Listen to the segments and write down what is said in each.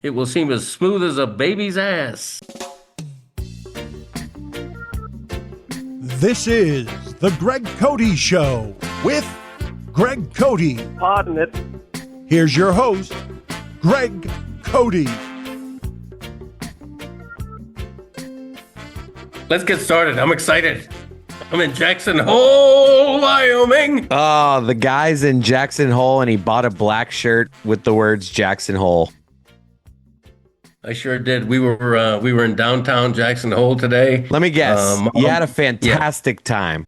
it will seem as smooth as a baby's ass. This is the Greg Cote Show with Greg Cote. Pardon it. Here's your host, Greg Cote. Let's get started. I'm excited. I'm in Jackson Hole, Wyoming. Oh, the guy's in Jackson Hole, and he bought a black shirt with the words Jackson Hole. I sure did. We were in downtown Jackson Hole today. Let me guess. You had a fantastic time.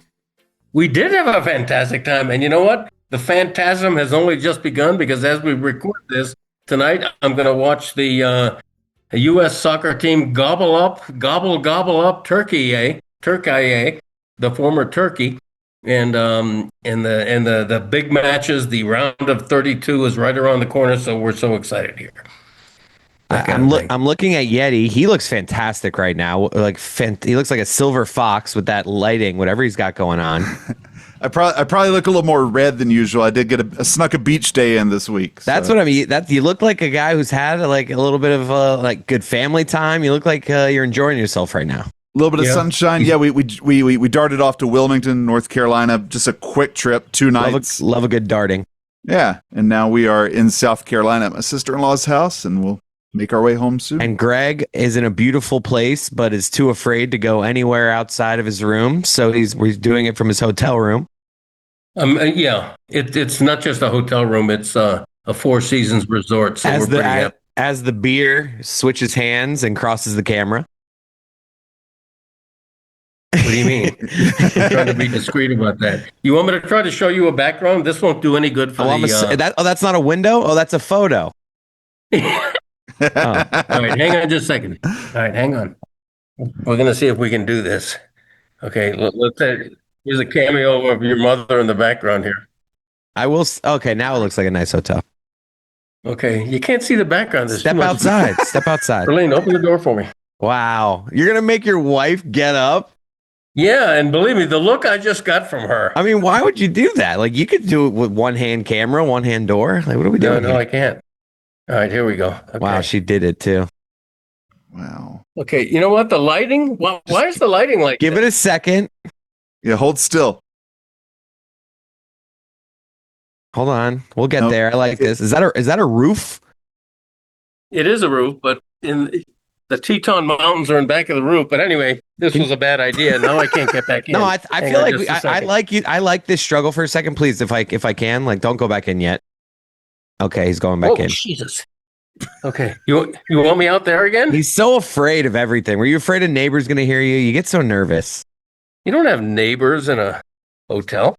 We did have a fantastic time. And you know what? The phantasm has only just begun because as we record this tonight, I'm going to watch the U.S. soccer team gobble up Turkey, the former Turkey. And the big matches, the round of 32 is right around the corner. So we're so excited here. I'm looking at Yeti. He looks fantastic right now. He looks like a silver fox with that lighting, whatever he's got going on. I probably look a little more red than usual. I did get snuck a beach day in this week. So. That's what I mean. You look like a guy who's had like a little bit of good family time. You look like you're enjoying yourself right now. A little bit of sunshine. Yeah, we darted off to Wilmington, North Carolina. Just a quick trip, 2 nights. Love a good darting. Yeah, and now we are in South Carolina at my sister-in-law's house, and we'll make our way home soon. And Greg is in a beautiful place, but is too afraid to go anywhere outside of his room. So we're doing it from his hotel room. It's not just a hotel room. It's a Four Seasons resort. So as the beer switches hands and crosses the camera. What do you mean? I'm trying to be discreet about that. You want me to try to show you a background? This won't do any good for that's not a window? Oh, that's a photo. All right, hang on just a second. All right, hang on. We're going to see if we can do this. Okay, here's a cameo of your mother in the background here. Okay, now it looks like a nice hotel. Okay, you can't see the background. Step outside. Step outside. Berlin, open the door for me. Wow. You're going to make your wife get up? Yeah, and believe me, the look I just got from her. I mean, why would you do that? Like, you could do it with one-hand camera, one-hand door. Like, what are we doing? No, I can't. All right, here we go. Okay. Wow, she did it too. Wow. Okay, you know what? The lighting? Why is the lighting like Give it a second. Yeah, hold still. Hold on. We'll get there. I like this. Is that a roof? It is a roof, but in the Teton Mountains are in back of the roof. But anyway, this was a bad idea. Now I can't get back in. No, I feel like I like this struggle for a second, please. If I can, don't go back in yet. Okay, he's going back in. Jesus. Okay, you want me out there again? He's so afraid of everything. Were you afraid a neighbor's going to hear you? You get so nervous. You don't have neighbors in a hotel.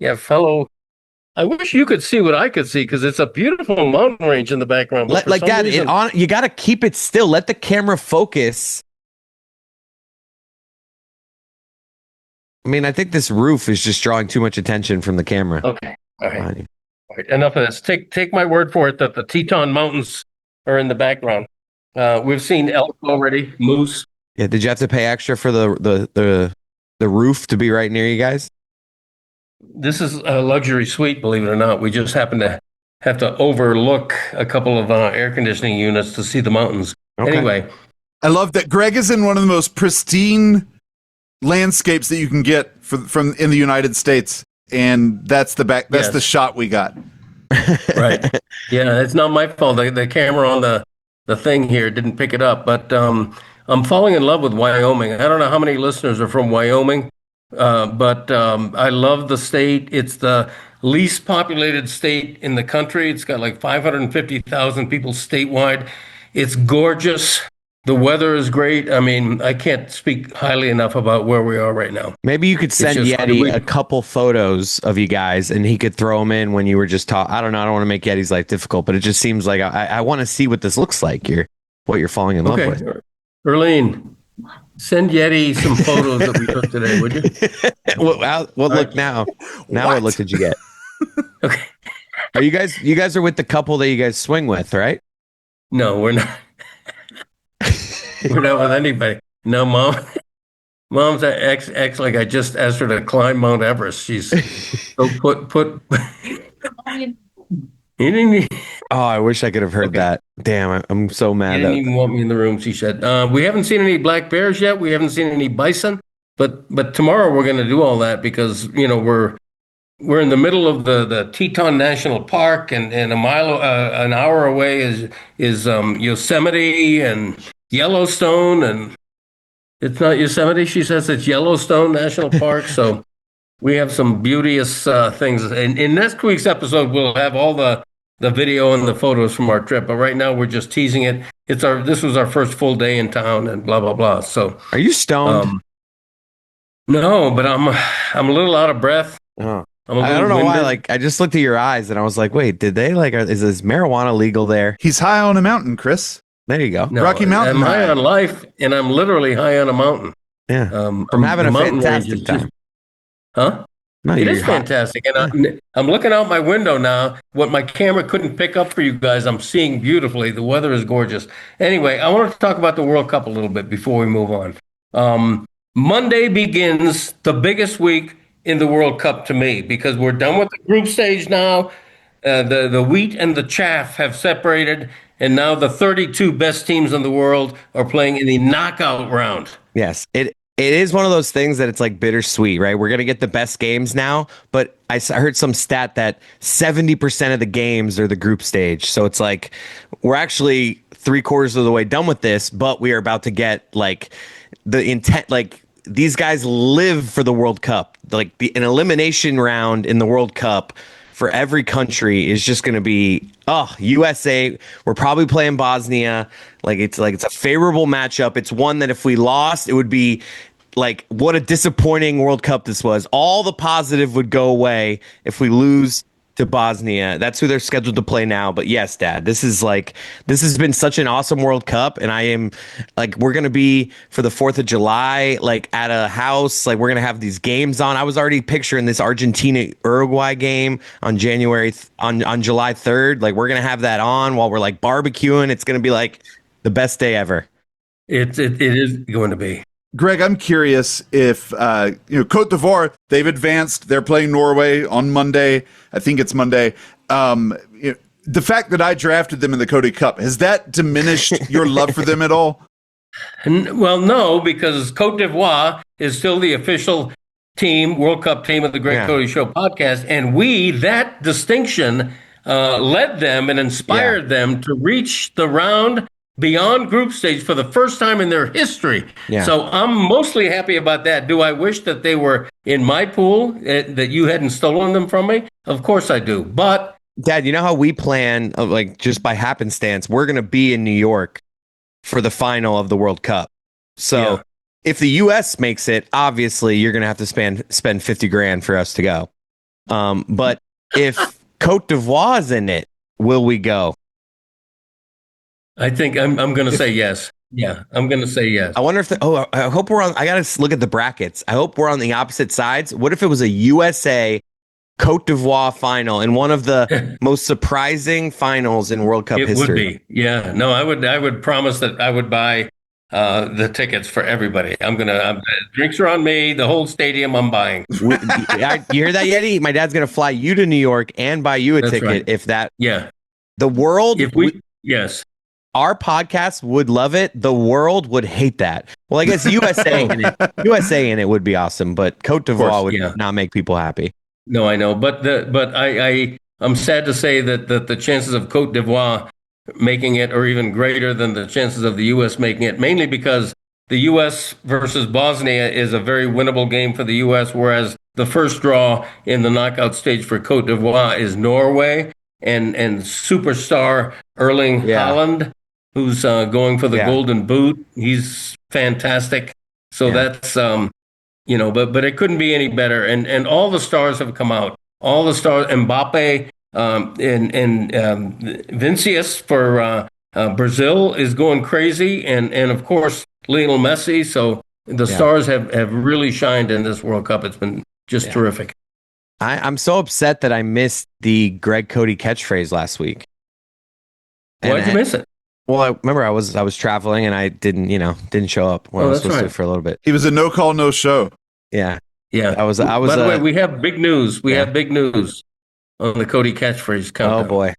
You have fellow. I wish you could see what I could see because it's a beautiful mountain range in the background. You got to keep it still. Let the camera focus. I mean, I think this roof is just drawing too much attention from the camera. Okay, all right. Right, enough of this. Take my word for it that the Teton Mountains are in the background. We've seen elk already, moose. Yeah, did you have to pay extra for the roof to be right near you guys? This is a luxury suite, believe it or not. We just happen to have to overlook a couple of air conditioning units to see the mountains. Okay. Anyway, I love that Greg is in one of the most pristine landscapes that you can get from in the United States. And that's the shot we got. Right. Yeah, it's not my fault. The camera on the thing here didn't pick it up. But I'm falling in love with Wyoming. I don't know how many listeners are from Wyoming, but I love the state. It's the least populated state in the country. It's got like 550,000 people statewide. It's gorgeous. The weather is great. I mean, I can't speak highly enough about where we are right now. Maybe you could send Yeti a couple photos of you guys and he could throw them in when you were just talking. I don't know. I don't want to make Yeti's life difficult, but it just seems like I want to see what this looks like. What you're falling in love with. Erlene, send Yeti some photos that we took today, would you? What look now? Now what look did you get? Okay. Are you guys are with the couple that you guys swing with, right? No, we're not. We're not with anybody. No, mom's ex like I just asked her to climb Mount Everest. She's so put. He didn't. Oh, I wish I could have heard Okay. that. Damn, I'm so He mad didn't that even want me in the room. She said, "We haven't seen any black bears yet. We haven't seen any bison, but tomorrow we're going to do all that because we're in the middle of the Teton National Park, and an hour away is Yosemite and Yellowstone, and it's not Yosemite. She says it's Yellowstone National Park. So we have some beauteous things. And in next week's episode, we'll have all the video and the photos from our trip. But right now, we're just teasing it. This was our first full day in town, and blah blah blah. So Are you stoned? no, but I'm a little out of breath. Oh. I'm a I little don't know why. winded. Like, I just looked at your eyes and I was like, wait, did they is marijuana legal there? He's high on a mountain, Chris. There you go. No, Rocky Mountain I'm high high. on life, and I'm literally high on a mountain. Yeah. From having the a mountain range fantastic is just- time. Huh? No, It you're is fantastic, and I'm looking out my window now. What my camera couldn't pick up for you guys, I'm seeing beautifully. The weather is gorgeous. Anyway, I want to talk about the World Cup a little bit before we move on. Monday begins the biggest week in the World Cup to me because we're done with the group stage now. The wheat and the chaff have separated, and now the 32 best teams in the world are playing in the knockout round. Yes, it is one of those things that it's like bittersweet, right? We're gonna get the best games now, but I heard some stat that 70% of the games are the group stage. So it's like we're actually 3/4 of the way done with this, but we are about to get like the intent. Like these guys live for the World Cup. Like an elimination round in the World Cup for every country is just going to be USA. We're probably playing Bosnia. It's a favorable matchup. It's one that if we lost, it would be like what a disappointing World Cup this was. All the positive would go away if we lose to Bosnia. That's who they're scheduled to play now. But yes, Dad, this has been such an awesome World Cup, and I am like we're gonna be for the 4th of July like at a house, like we're gonna have these games on. I was already picturing this Argentina Uruguay game on on July 3rd. Like we're gonna have that on while we're like barbecuing. It's gonna be like the best day ever. It is going to be. Greg, I'm curious if Cote d'Ivoire, they've advanced. They're playing Norway on Monday. I think it's Monday. The fact that I drafted them in the Cote Cup, has that diminished your love for them at all? Well, no, because Cote d'Ivoire is still the official team, World Cup team of the Greg Cody Show podcast, and that distinction led them and inspired them to reach the round beyond group stage for the first time in their history. Yeah. So I'm mostly happy about that. Do I wish that they were in my pool, that you hadn't stolen them from me? Of course I do. But Dad, you know how we plan, like just by happenstance, we're going to be in New York for the final of the World Cup. So if the U.S. makes it, obviously you're going to have to spend 50 grand for us to go. But if Cote d'Ivoire is in it, will we go? I think I'm going to say yes. Yeah, I'm going to say yes. I wonder if I hope we're on. I got to look at the brackets. I hope we're on the opposite sides. What if it was a USA Cote d'Ivoire final in one of the most surprising finals in World Cup history? It would be. Yeah. No, I would promise that I would buy the tickets for everybody. Drinks are on me. The whole stadium I'm buying. You hear that, Yeti? My dad's going to fly you to New York and buy you a ticket. Right. If that. Yeah. The world. Yes. Our podcast would love it. The world would hate that. Well, I guess USA in it would be awesome, but Cote d'Ivoire would not make people happy. No, I know, but I'm sad to say that the chances of Cote d'Ivoire making it are even greater than the chances of the U.S. making it, mainly because the U.S. versus Bosnia is a very winnable game for the U.S., whereas the first draw in the knockout stage for Cote d'Ivoire is Norway and superstar Erling Haaland, who's going for the Golden Boot. He's fantastic. So that's, but it couldn't be any better. And all the stars have come out. All the stars, Mbappe and Vinicius for Brazil is going crazy. And of course, Lionel Messi. So the stars have really shined in this World Cup. It's been just terrific. I'm so upset that I missed the Greg Cody catchphrase last week. Why'd you miss it? Well, I remember I was traveling and I didn't show up when I was supposed to for a little bit. He was a no call, no show. Yeah. Yeah. I was. By the way, we have big news. We have big news on the Cody Catchphrase Countdown. Oh boy.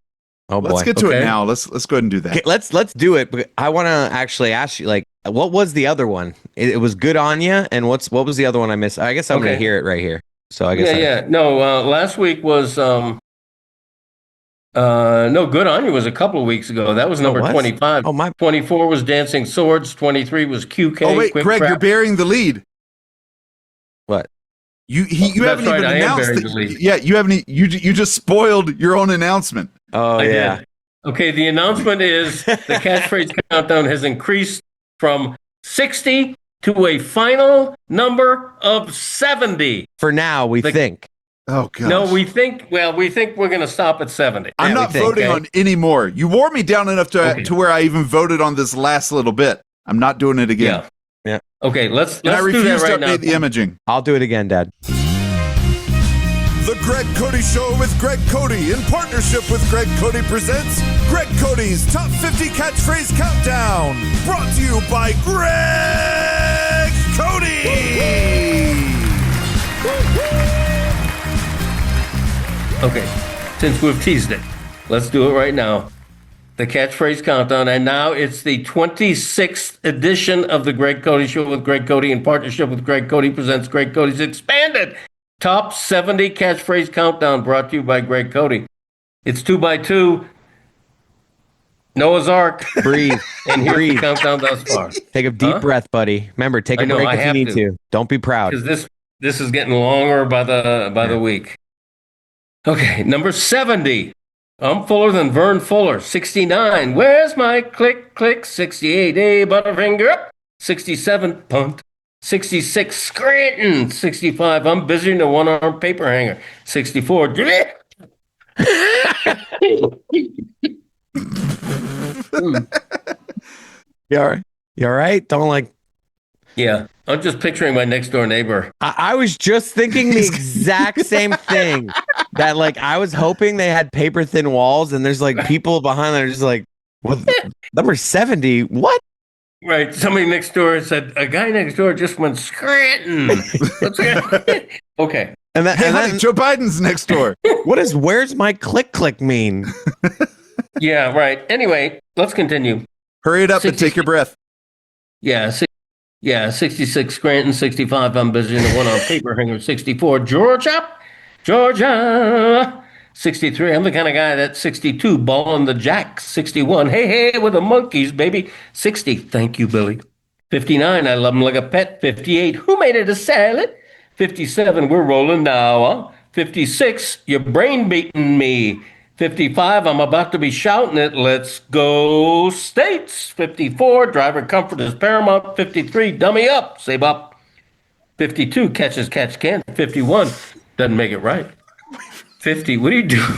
Oh boy. Let's get to Okay. it now. Let's go ahead and do that. Okay, let's do it. But I want to actually ask you, like, what was the other one? It was Good on Ya, and what was the other one I missed? I guess I'm gonna Okay. hear it right here. So I guess Yeah. No, last week was no, Good on You was a couple of weeks ago. That was number was? 25. Oh, my. 24 was Dancing Swords. 23 was QK. Oh wait, Quick Greg, Crap. you're burying the lead. What? You That's haven't right, even I am announced burying it. the lead. Yeah, you haven't. You just spoiled your own announcement. Oh I yeah. did. Okay, the announcement is the Catchphrase Countdown has increased from 60 to a final number of 70. For now, we think. Oh gosh. No, we think we're going to stop at 70. I'm Yeah, we not think, voting okay. on any more. You wore me down enough to where I even voted on this last little bit. I'm not doing it again. Yeah. Yeah. Okay, let's And I do that refuse to right now. update the imaging. I'll do it again, Dad. The Greg Cody Show with Greg Cody in partnership with Greg Cody presents Greg Cody's Top 50 Catchphrase Countdown. Brought to you by Greg Cody. Okay, since we've teased it, let's do it right now. The Catchphrase Countdown, and now it's the 26th edition of the Greg Cody Show with Greg Cody in partnership with Greg Cody presents Greg Cody's expanded Top 70 Catchphrase Countdown, brought to you by Greg Cody. It's 2x2, Noah's Ark, Breathe. and here's the Breathe. countdown thus far. Take a deep Huh? breath, buddy. Remember, take I a know, break I if you have need to. to. Don't be proud. Because this is getting longer by the week. Okay, number 70. I'm fuller than Vern Fuller. 69. Where's my click click? 68. Hey, Butterfinger up. 67. Punt. 66. Scranton. 65. I'm busy in a one-arm paper hanger. 64. You all right? You all right? Don't like. Yeah, I'm just picturing my next door neighbor. I was just thinking the exact same thing. That like I was hoping they had paper thin walls, and there's like people behind that are just like, what? Number 70? What? Right. Somebody next door said, a guy next door just went Scranton. Okay. And, Hey, honey, Joe Biden's next door. what does "Where's my click click" mean? Yeah, right. Anyway, let's continue. Hurry it up and 60 take your breath. Yeah, 66 Scranton, 65 I'm busy in the one on paper hanger, 64 Georgia, 63 I'm the kind of guy that's 62 balling the jack, 61 hey with the monkeys baby, 60 thank you Billy, 59 I love him like a pet, 58 who made it a salad, 57 we're rolling now, huh? 56 your brain beating me, 55, I'm about to be shouting it. Let's go States. 54, driver comfort is paramount. 53, dummy up. Say bop. 52, catch can. 51, doesn't make it right. 50, what are you doing?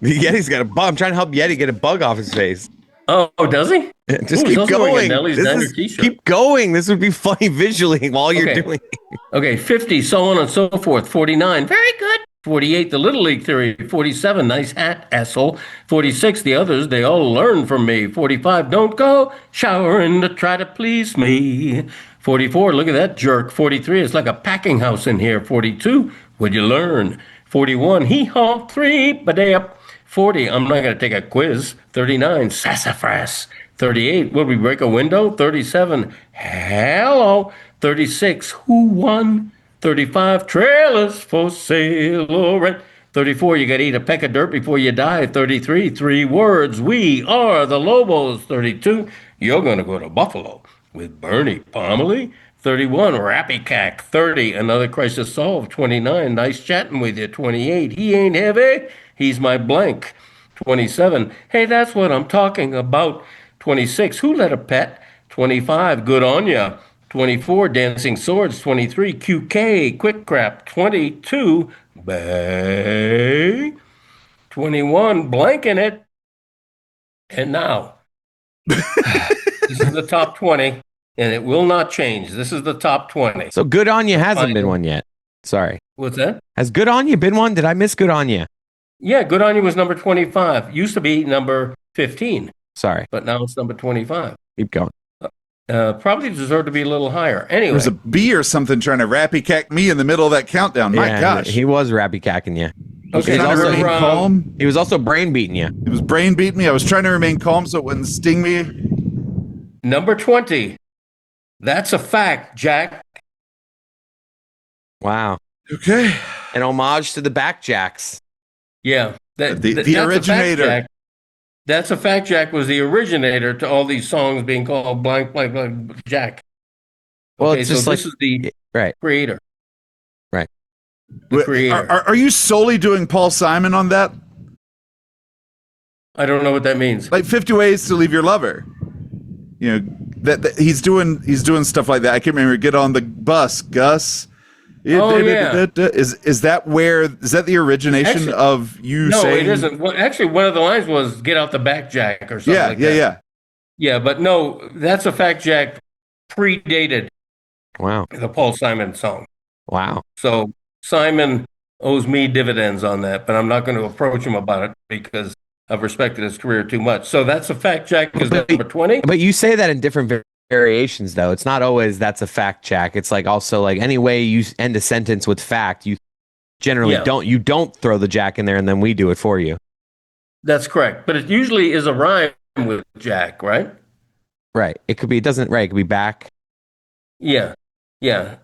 Yeti's got a bug. I'm trying to help Yeti get a bug off his face. Oh, does he? Just Ooh, he's keep also wearing a going. Nelly's Diner t-shirt. Keep going. This would be funny visually while you're Okay. doing it. Okay, 50, so on and so forth. 49, very good. 48, the Little League theory. 47, nice hat, asshole. 46, the others, they all learn from me. 45, don't go showering to try to please me. 44, look at that jerk. 43, it's like a packing house in here. 42, would you learn? 41, hee-haw, 3, ba-day-up. 40, I'm not going to take a quiz. 39, sassafras. 38, will we break a window? 37, hello. 36, who won? 35, trailers for sale or rent. 34, you got to eat a peck of dirt before you die. 33, 3 words, we are the Lobos. 32, you're going to go to Buffalo with Bernie Pomeroy. 31, Rappy Cack. 30, another crisis solved. 29, nice chatting with you. 28, he ain't heavy, he's my blank. 27, hey, that's what I'm talking about. 26, who let a pet? 25, good on ya. 24, Dancing Swords. 23, QK, Quick Crap. 22, Bay. 21, Blanking It. And now, this is the top 20, and it will not change. This is the top 20. So Good on You hasn't Fine. been one yet. Sorry. What's that? Has Good on You been one? Did I miss Good on You? Yeah, Good on You was number 25. Used to be number 15, Sorry. but now it's number 25. Keep going. Probably deserved to be a little higher. Anyway. There's a bee or something trying to rappy cack me in the middle of that countdown. My Yeah, gosh. he was Rappy Cacking you. Okay, trying to number, remain calm. He was also brain beating you. It was brain beating me. I was trying to remain calm so it wouldn't sting me. number 20. That's a fact, Jack. Wow. Okay. An homage to the Backjacks. Yeah. The That's a fact, originator. Jack. That's a fact, Jack was the originator to all these songs being called blank, blank, blank, Jack. Well, Okay, it's so just this is the right. creator. Right. The creator. Are you solely doing Paul Simon on that? I don't know what that means. Like 50 Ways to Leave Your Lover. You know, that he's doing stuff like that. I can't remember. Get on the bus, Gus. Oh, yeah. Is that the origination Actually, of you No, saying? it isn't. Well, actually, one of the lines was "Get out the back, Jack" or something like that. Yeah. Yeah, but no, that's a fact, Jack. Predated Wow. the Paul Simon song. Wow. So Simon owes me dividends on that, but I'm not going to approach him about it because I've respected his career too much. So that's a fact, Jack. Is number 20? But you say that in different variations, though. It's not always that's a fact, Jack. It's like also like any way you end a sentence with fact, you generally don't throw the Jack in there and then we do it for you. That's correct. But it usually is a rhyme with Jack, right? Right. It could be. It doesn't. Right. It could be back. Yeah.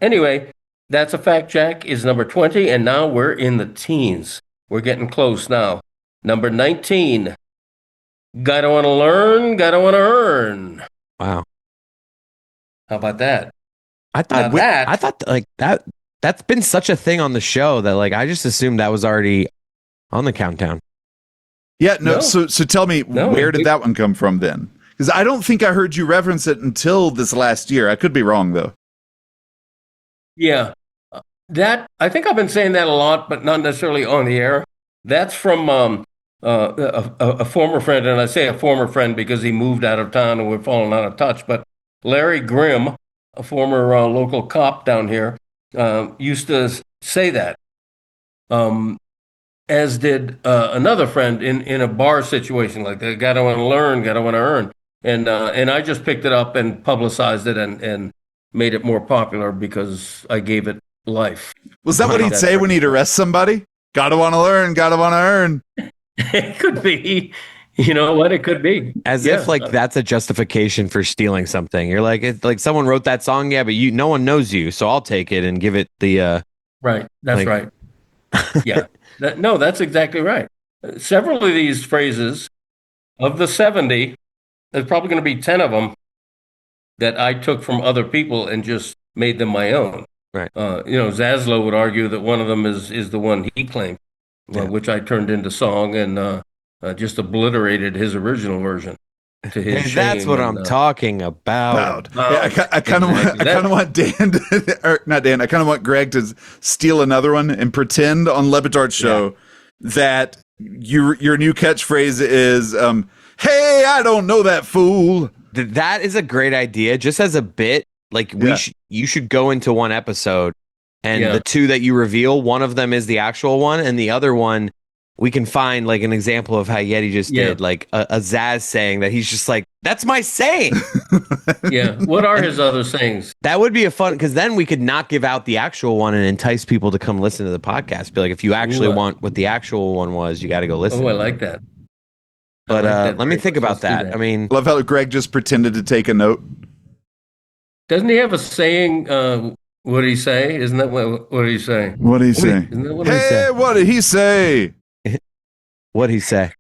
Anyway, that's a fact, Jack is number 20, and now we're in the teens. We're getting close now. Number 19. Gotta wanna learn, gotta wanna earn. Wow. How about that? I thought like that's been such a thing on the show that like I just assumed that was already on the countdown. Yeah, no. No. So tell me, where did that one come from then? Because I don't think I heard you reference it until this last year. I could be wrong though. Yeah. That I think I've been saying that a lot, but not necessarily on the air. That's from a former friend, and I say a former friend because he moved out of town and we're falling out of touch. But Larry Grimm, a former local cop down here, used to say that. As did another friend in a bar situation like that. Gotta want to learn, gotta want to earn, and I just picked it up and publicized it and made it more popular because I gave it life. Was that what he'd say when he'd arrest somebody? Gotta want to learn, gotta want to earn. It could be. You know what? It could be. As if like that's a justification for stealing something. You're like, it's like someone wrote that song, yeah, but no one knows you, so I'll take it and give it the. Right. That's right. Yeah. No, that's exactly right. Several of these phrases of the 70, there's probably going to be 10 of them that I took from other people and just made them my own. Right. Zaslow would argue that one of them is the one he claimed, which I turned into song and just obliterated his original version. To his shame. That's what I'm talking about. Yeah, I kind of want Dan, not Dan. I kind of want Greg to steal another one and pretend on Batard's show that your new catchphrase is, "Hey, I don't know that fool." That is a great idea. Just as a bit, like you should go into one episode, and the two that you reveal, one of them is the actual one, and the other one. We can find like an example of how Yeti just did, like a Zaz saying that he's just like, that's my saying. Yeah. What are his other sayings? That would be a fun, because then we could not give out the actual one and entice people to come listen to the podcast. Be like, if you actually want what the actual one was, you got to go listen. Oh, I like that. But let me think about that. I mean, love how Greg just pretended to take a note. Doesn't he have a saying? What did he say? Isn't that what did he say? What did he say? Isn't that what hey, he say? What did he say? What'd he say?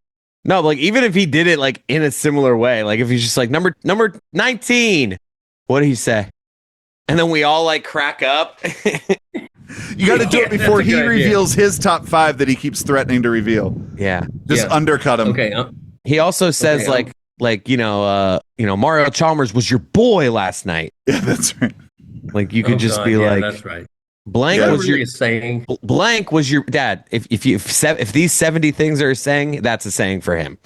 No, like even if he did it like in a similar way, like if he's just like number 19, what did he say? And then we all like crack up. You got to do it before he reveals his top 5 that he keeps threatening to reveal. Yeah, just undercut him. Okay. He also says Mario Chalmers was your boy last night. Yeah, that's right. Like you could just be like, that's right. Blank was your saying. Blank was your dad. If these 70 things are a saying, that's a saying for him.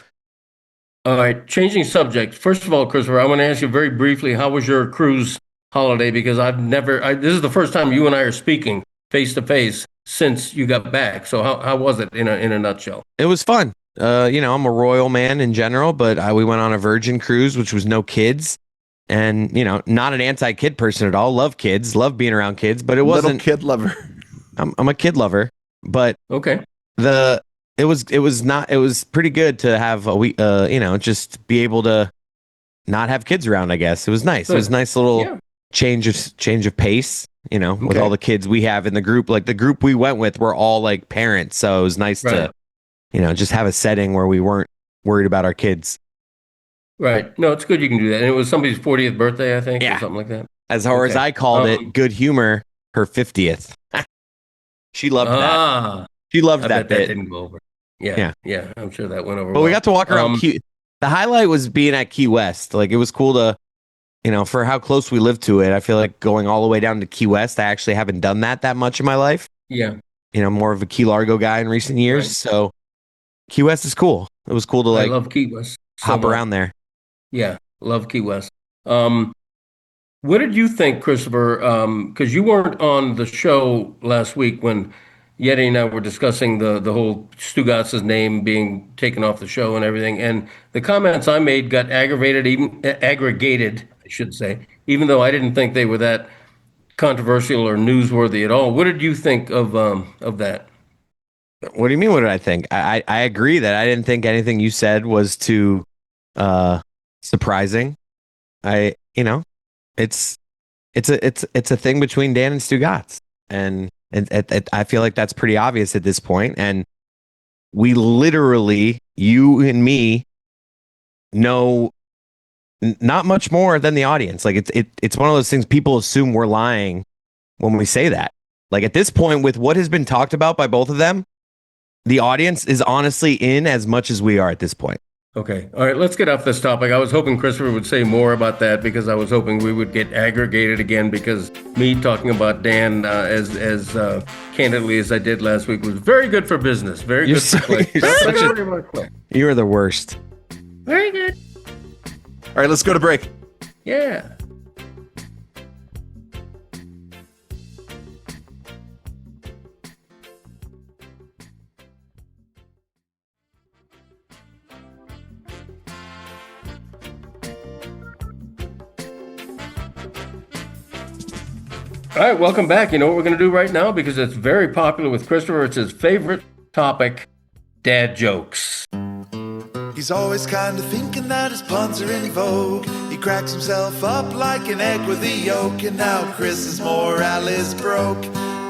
All right, changing subject. First of all, Christopher, I want to ask you very briefly, how was your cruise holiday? Because this is the first time you and I are speaking face to face since you got back. So how was it in a nutshell? It was fun. I'm a royal man in general, but we went on a Virgin cruise, which was no kids. And, not an anti-kid person at all. Love kids, love being around kids, but it wasn't. Little kid lover. I'm a kid lover, but okay. It was pretty good to have a week, just be able to not have kids around, I guess. It was nice. It was a nice little change of pace, with all the kids we have in the group. Like the group we went with were all like parents. So it was nice to, just have a setting where we weren't worried about our kids. Right. No, it's good you can do that. And it was somebody's 40th birthday, I think, or something like that. As far as I called it, good humor, her 50th. She loved that. She loved that bit. That didn't go over. Yeah. I'm sure that went over. But we got to walk around the highlight was being at Key West. Like it was cool to, for how close we live to it. I feel like going all the way down to Key West. I actually haven't done that much in my life. Yeah. More of a Key Largo guy in recent years. Right. So Key West is cool. It was cool to I love Key West. Hop around there. Yeah. Love Key West. What did you think, Christopher? Because you weren't on the show last week when Yeti and I were discussing the whole Stugotz's name being taken off the show and everything. And the comments I made got aggregated, I should say, even though I didn't think they were that controversial or newsworthy at all. What did you think of that? What do you mean? What did I think? I agree that I didn't think anything you said was too surprising. It's a thing between Dan and Stugotz, and I feel like that's pretty obvious at this point. And we literally, you and me, know not much more than the audience. Like it's one of those things people assume we're lying when we say that. Like at this point, with what has been talked about by both of them, the audience is honestly in as much as we are at this point. Okay. All right. Let's get off this topic. I was hoping Christopher would say more about that because I was hoping we would get aggregated again because me talking about Dan as candidly as I did last week was very good for business. Very good for click. You are the worst. Very good. All right. Let's go to break. Yeah. All right, welcome back. You know what we're going to do right now? Because it's very popular with Christopher. It's his favorite topic, dad jokes. He's always kind of thinking that his puns are in vogue. He cracks himself up like an egg with a yolk. And now Chris's morale is broke.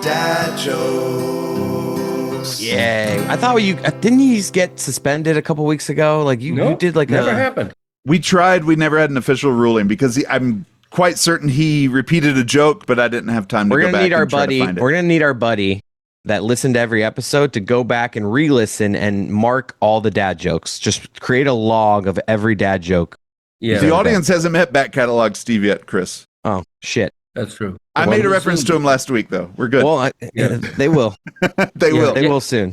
Dad jokes. Yay. I thought didn't you get suspended a couple weeks ago? Like you did like never happened. We tried. We never had an official ruling because I'm quite certain he repeated a joke, but I didn't have time to go back and try to find it. We're going to need our buddy that listened to every episode to go back and re-listen and mark all the dad jokes. Just create a log of every dad joke. Yeah. The audience hasn't met back catalog Steve yet, Chris. Oh, shit. That's true. I made a reference to him last week, though. We're good. Well, they will. They will. They will soon.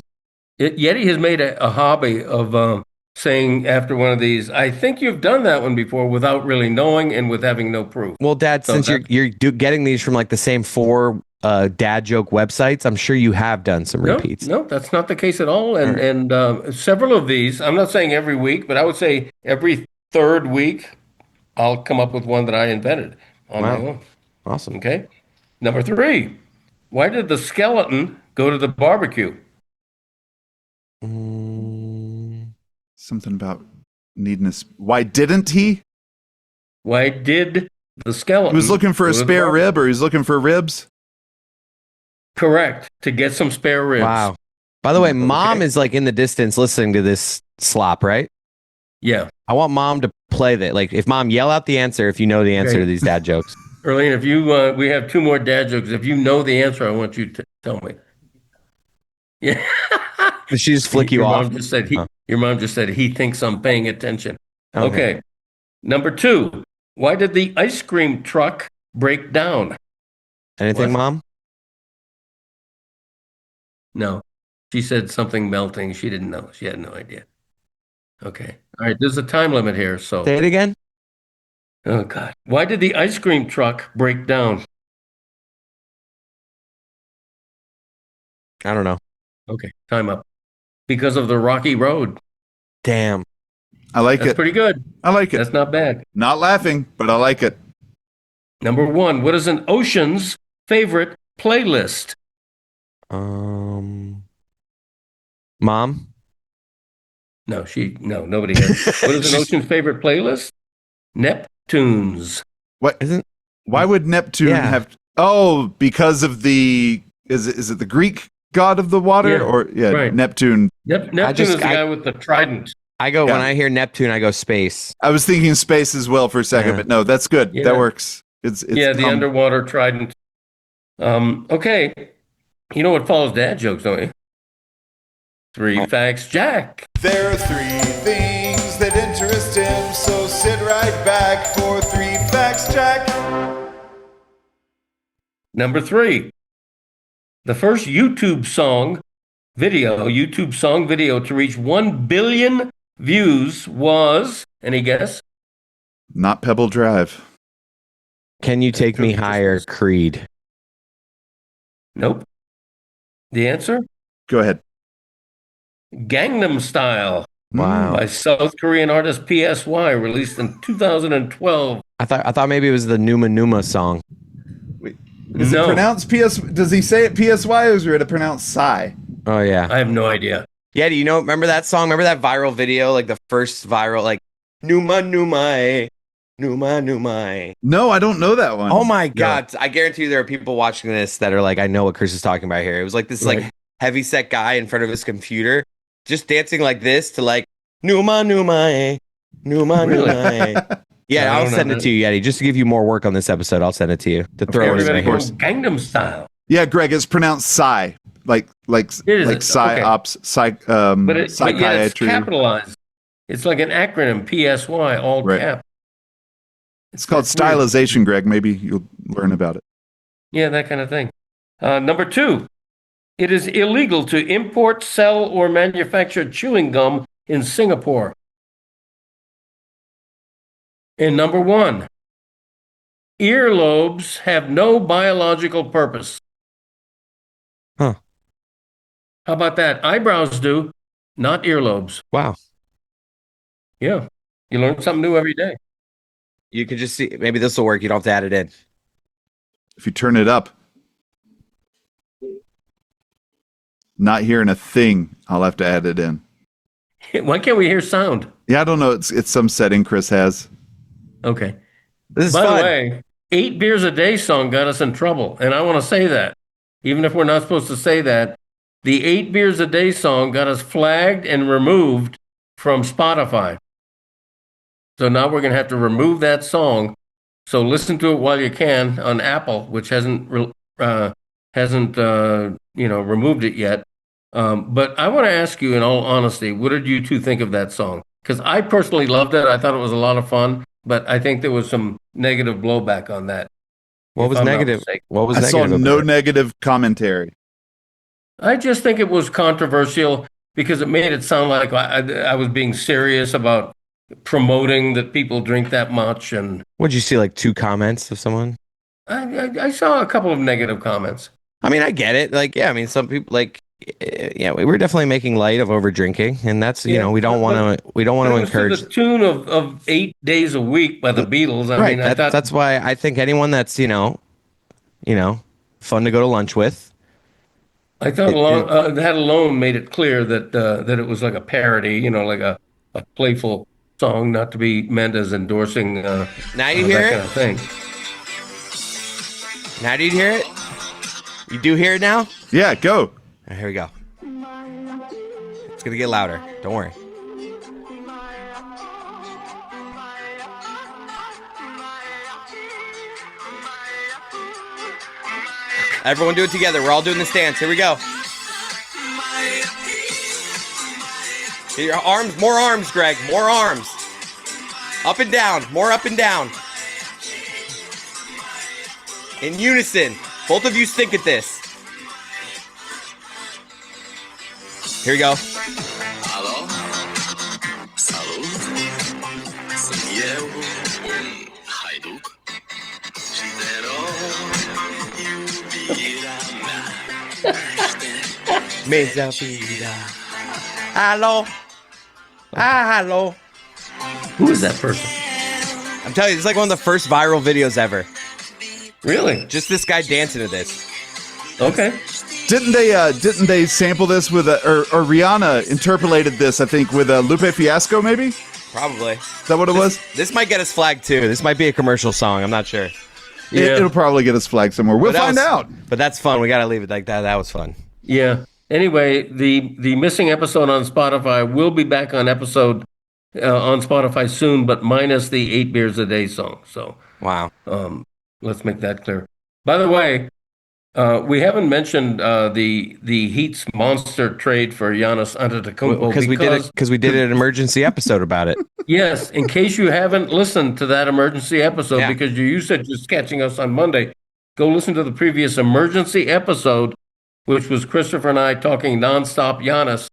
Yeti has made a hobby of saying after one of these, I think you've done that one before without really knowing and with having no proof. Well, Dad, since you're getting these from like the same 4 dad joke websites, I'm sure you have done some repeats. No, that's not the case at all. And several of these, I'm not saying every week, but I would say every third week, I'll come up with one that I invented on my own. Awesome. Okay. Number 3, why did the skeleton go to the barbecue? Something about needing why didn't he? Why did the skeleton? He was looking for a spare rib, or he was looking for ribs? Correct. To get some spare ribs. Wow. By the way, Mom is like in the distance listening to this slop, right? Yeah. I want Mom to play that. Like, if Mom, yell out the answer if you know the answer to these dad jokes. Erlene, if you we have 2 more dad jokes. If you know the answer, I want you to tell me. Yeah. Did she just flick you off? Your mom just said he thinks I'm paying attention. Okay. Number 2, why did the ice cream truck break down? Anything, Mom? No. She said something melting. She didn't know. She had no idea. Okay. All right. There's a time limit here. So say it again. Oh, God. Why did the ice cream truck break down? I don't know. Okay. Time up. Because of the rocky road. Damn. I like it. That's pretty good. I like it. That's not bad. Not laughing, but I like it. Number 1, what is an ocean's favorite playlist? Mom? No, nobody has. What is an ocean's favorite playlist? Neptunes. What Isn't? Why would Neptune Yeah. have? Oh, because of the is it the Greek god of the water right. Neptune? Neptune is the guy with the trident. When I hear Neptune, I go space. I was thinking space as well for a second, but no, that's good. Yeah. That works. It's the underwater trident. Okay. You know what follows dad jokes, don't you? 3 facts, Jack. There are 3 things that interest him, so sit right back for 3 facts, Jack. Number 3. The first YouTube song video to reach 1 billion views was, any guess? not Pebble Drive. Can you take me higher, Creed? Nope. The answer? Go ahead. Gangnam Style Wow. by South Korean artist PSY, released in 2012. I thought maybe it was the Numa Numa song. Is it pronounced PS? Does he say it PSY or is it pronounced Psy? Oh yeah. I have no idea. Yeah, do you know? Remember that song? Remember that viral video? Like the first viral, like Numa Numa, Numa Numa. No, I don't know that one. Oh my God! I guarantee you there are people watching this that are like, I know what Chris is talking about here. It was like this like heavy set guy in front of his computer, just dancing like this to like Numa Numa, Numa Numa. Yeah, I'll send it to you, Yeti, just to give you more work on this episode. I'll send it to you to throw it in Everybody there. goes Gangnam Style. Yeah, Greg, it's pronounced Psy, like psyops, But it's psychiatry. capitalized. It's like an acronym, PSY, all cap. It's called stylization, Greg. Maybe you'll learn about it. Yeah, that kind of thing. Number 2, it is illegal to import, sell, or manufacture chewing gum in Singapore. And number 1, earlobes have no biological purpose. Huh. How about that? Eyebrows do, not earlobes. Wow. Yeah. You learn something new every day. You can just see, maybe this will work. You don't have to add it in. If you turn it up, not hearing a thing, I'll have to add it in. Why can't we hear sound? Yeah, I don't know. It's some setting Chris has. Okay. This is By fun. the way, 8 Beers a Day song got us in trouble. And I want to say that, even if we're not supposed to say that, the 8 Beers a Day song got us flagged and removed from Spotify. So now we're going to have to remove that song. So listen to it while you can on Apple, which hasn't removed it yet. But I want to ask you, in all honesty, what did you two think of that song? Because I personally loved it. I thought it was a lot of fun, but I think there was some negative blowback on that. What was negative? What was I negative? saw no negative commentary. I just think it was controversial because it made it sound like I was being serious about promoting that people drink that much. And What'd you see? Like 2 comments of someone? I saw a couple of negative comments. I mean, I get it. Like, yeah, I mean, some people like, yeah, we were definitely making light of over drinking, and that's we don't want to encourage. To the tune of 8 days a week by the Beatles. I mean, that's why I think anyone that's fun to go to lunch with. I thought that alone made it clear that it was like a parody, like a playful song, not to be meant as endorsing. Now you hear that it. kind of thing. Now do you hear it? You do hear it now? Yeah, go. All right, here we go. It's gonna get louder. Don't worry. Everyone do it together. We're all doing this dance. Here we go. Get your arms, more arms, Greg. More arms. Up and down. More up and down. In unison. Both of you stink at this. Here we go. Hello? Salut? Sunt eu, un haiduc și te rog, iubirea mea, Mesa vida. Hello. Hello. Who is that person? I'm telling you, it's like one of the first viral videos ever. Really? Just this guy dancing to this. Okay. Didn't they sample this with or Rihanna interpolated this, I think, with Lupe Fiasco, maybe? Probably. Is that what it was? This might get us flagged too. This might be a commercial song. I'm not sure. It'll probably get us flagged somewhere. We'll find out. But that's fun. We got to leave it like that. That was fun. Yeah. Anyway, the missing episode on Spotify will be back on Spotify soon, but minus the 8 beers a day song. So wow. Let's make that clear. By the way, we haven't mentioned the Heat's monster trade for Giannis Antetokounmpo because we did an emergency episode about it. Yes, in case you haven't listened to that emergency episode, because you said just catching us on Monday, go listen to the previous emergency episode, which was Christopher and I talking nonstop Giannis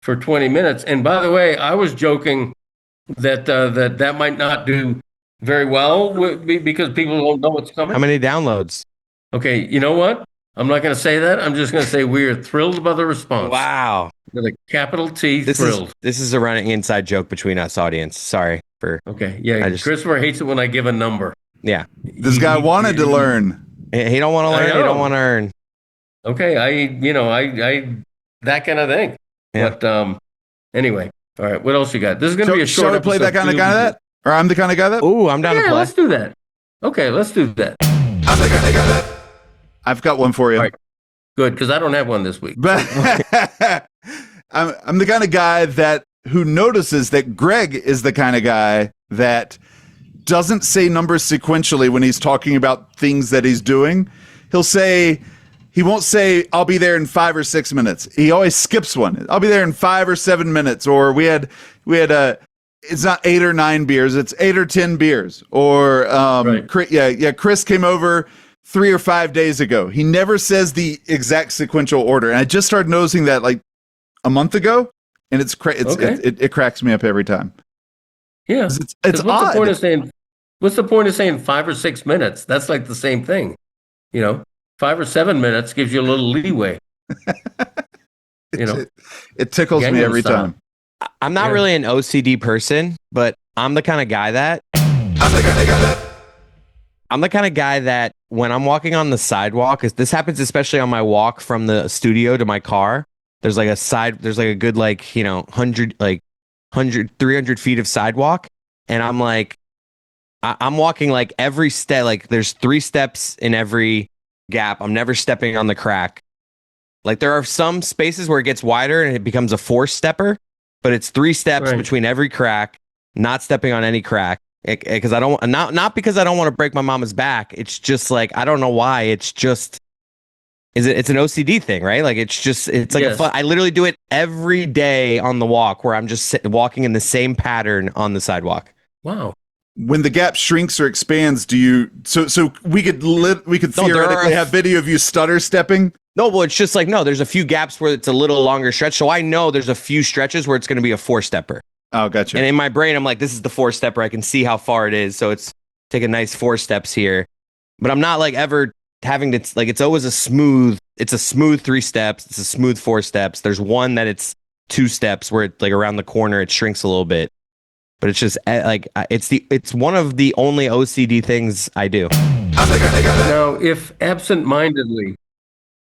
for 20 minutes. And by the way, I was joking that that might not do very well because people don't know what's coming. How many downloads? Okay, you know what? I'm not going to say that. I'm just going to say we are thrilled by the response. Wow. With a capital T, thrilled. This is a running inside joke between us, audience. Sorry for. Okay, yeah. Christopher hates it when I give a number. Yeah. This guy wanted to learn. He don't want to learn. He don't want to earn. Okay, I that kind of thing. Yeah. But anyway, all right. What else you got? This is going to be a short. Shall we play that kind of guy that? Or I'm the kind of guy that? Ooh, I'm down to play. Let's do that. Okay, let's do that. I'm the kind of guy that. I've got one for you. All right. Good, because I don't have one this week. But I'm the kind of guy who notices that Greg is the kind of guy that doesn't say numbers sequentially when he's talking about things that he's doing. He won't say, I'll be there in 5 or 6 minutes. He always skips one. I'll be there in 5 or 7 minutes. Or we had it's not 8 or 9 beers. It's 8 or 10 beers. Or, right. Chris came over 3 or 5 days ago. He never says the exact sequential order. And I just started noticing that like a month ago, and it cracks me up every time. Yeah. It's odd. What's the point of saying 5 or 6 minutes? That's like the same thing. 5 or 7 minutes gives you a little leeway. It tickles me every time. I'm not really an OCD person, but I'm the kind of guy that when I'm walking on the sidewalk, this happens especially on my walk from the studio to my car. There's like a good 300 feet of sidewalk, and I'm like, I'm walking like every step, like there's 3 steps in every gap. I'm never stepping on the crack. Like there are some spaces where it gets wider and it becomes a 4-stepper, but it's 3 steps between every crack, not stepping on any crack. Because I don't, not because I don't want to break my mama's back. It's just like, I don't know why. It's just, it's an OCD thing, right? Like it's like I literally do it every day on the walk where I'm just walking in the same pattern on the sidewalk. Wow. When the gap shrinks or expands, so we could theoretically have video of you stutter stepping? No, well, it's just like, no, there's a few gaps where it's a little longer stretch. So I know there's a few stretches where it's going to be a 4-stepper. Oh, gotcha. And in my brain, I'm like, this is the 4-stepper. I can see how far it is. So it's take a nice 4 steps here. But I'm not like ever having to, like, it's always a smooth 3 steps. It's a smooth 4 steps. There's one that it's 2 steps where it, like around the corner, it shrinks a little bit. But it's just like, it's one of the only OCD things I do. Now, if absentmindedly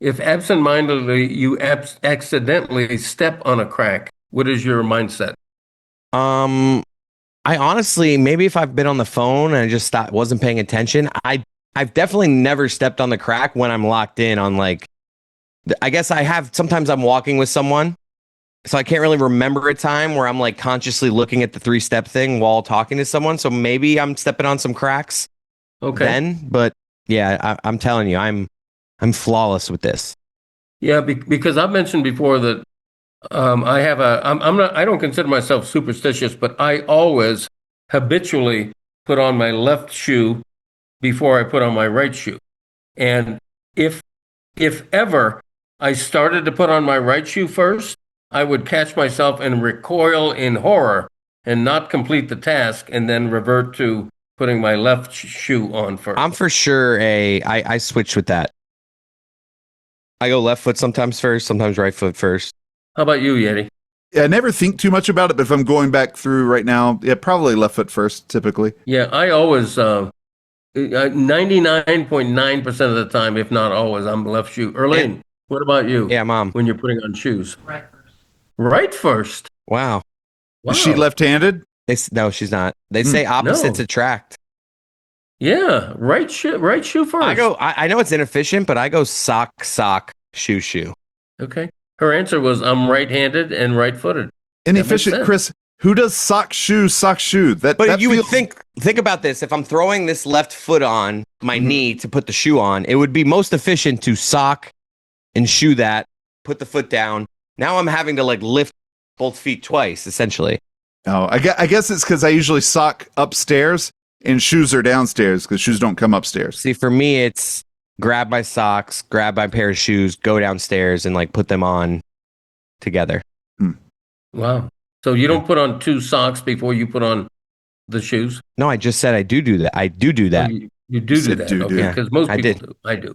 you accidentally step on a crack, what is your mindset? I honestly, maybe if I've been on the phone and I just wasn't paying attention, I've definitely never stepped on the crack when I'm locked in on like, I guess I have, sometimes I'm walking with someone, so I can't really remember a time where I'm like consciously looking at the 3-step thing while talking to someone. So maybe I'm stepping on some cracks then, but yeah, I'm telling you, I'm flawless with this. Yeah, because I've mentioned before that I don't consider myself superstitious, but I always habitually put on my left shoe before I put on my right shoe. And if ever I started to put on my right shoe first, I would catch myself and recoil in horror and not complete the task and then revert to putting my left shoe on first. I'm for sure I switch with that. I go left foot sometimes first, sometimes right foot first. How about you, Yeti? Yeah, I never think too much about it, but if I'm going back through right now, yeah, probably left foot first, typically. Yeah, I always, 99.9% of the time, if not always, I'm left shoe. Early. What about you? Yeah, Mom. When you're putting on shoes? Right first. Wow. Wow. Is she left-handed? No, she's not. They say opposites no. attract. Yeah, right shoe first. I know it's inefficient, but I go sock, shoe. Okay. Her answer was, I'm right-handed and right-footed. Inefficient, Chris. Who does sock, shoe? But that you feels... would think about this. If I'm throwing this left foot on my knee to put the shoe on, it would be most efficient to sock and shoe that, put the foot down. Now I'm having to like lift both feet twice, essentially. Oh, I guess it's because I usually sock upstairs and shoes are downstairs because shoes don't come upstairs. See, for me, it's grab my socks, grab my pair of shoes, go downstairs, and like put them on together. Wow. So you don't put on 2 socks before you put on the shoes? No, I just said I do that. I do that. Oh, you do Said that. do. Okay, because most people do. I do.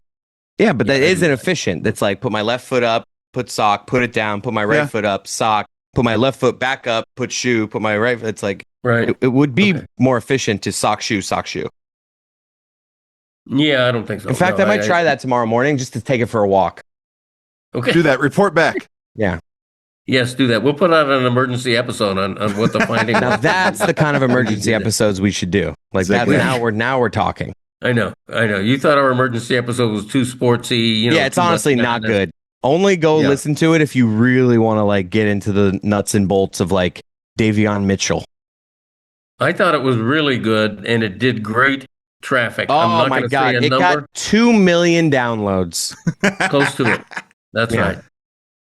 Yeah, but that is inefficient. That's like put my left foot up, put sock, put it down, put my right foot up, sock, put my left foot back up, put shoe, put my right foot. It's like, right. It would be more efficient to sock, shoe. Yeah, I don't think so. In fact, I might try that tomorrow morning just to take it for a walk. Okay. Do that. Report back. Yeah. Yes, do that. We'll put out an emergency episode on what the finding Now was. that's the kind of emergency episodes we should do. Like Exactly. that. Now we're talking. I know. You thought our emergency episode was too sportsy. Yeah, it's honestly not good. Only go listen to it if you really want to like get into the nuts and bolts of like Davion Mitchell. I thought it was really good, and it did great traffic. Oh I'm not my gonna God. say a It number. got 2 million downloads. Close to it. That's Yeah. right.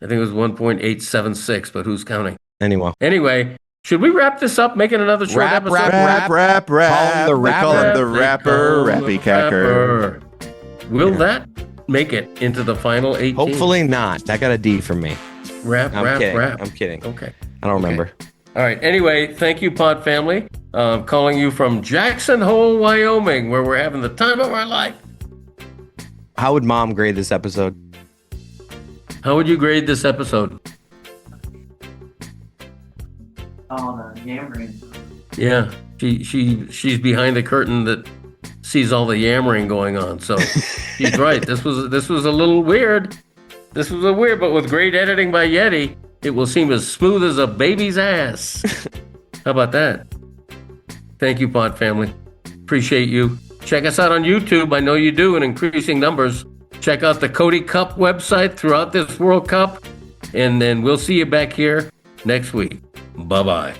I think it was 1.876, but who's counting? Anyway, should we wrap this up, making another short Wrap, episode? Rap. Call him the They call him rapper. the rapper, Rappy Cacker. Will that make it into the final 18? hopefully not. That got a D from me. Rap. I'm kidding. Okay. I don't remember. All right. Anyway, thank you, Pod Family. Calling you from Jackson Hole, Wyoming, where we're having the time of our life. How would Mom grade this episode? How would you grade this episode? Oh, the yammering. Yeah, she's behind the curtain that sees all the yammering going on. So she's right. This was a little weird. This was weird, but with great editing by Yeti, it will seem as smooth as a baby's ass. How about that? Thank you, Pod Family. Appreciate you. Check us out on YouTube. I know you do in increasing numbers. Check out the Cote Cup website throughout this World Cup. And then we'll see you back here next week. Bye-bye.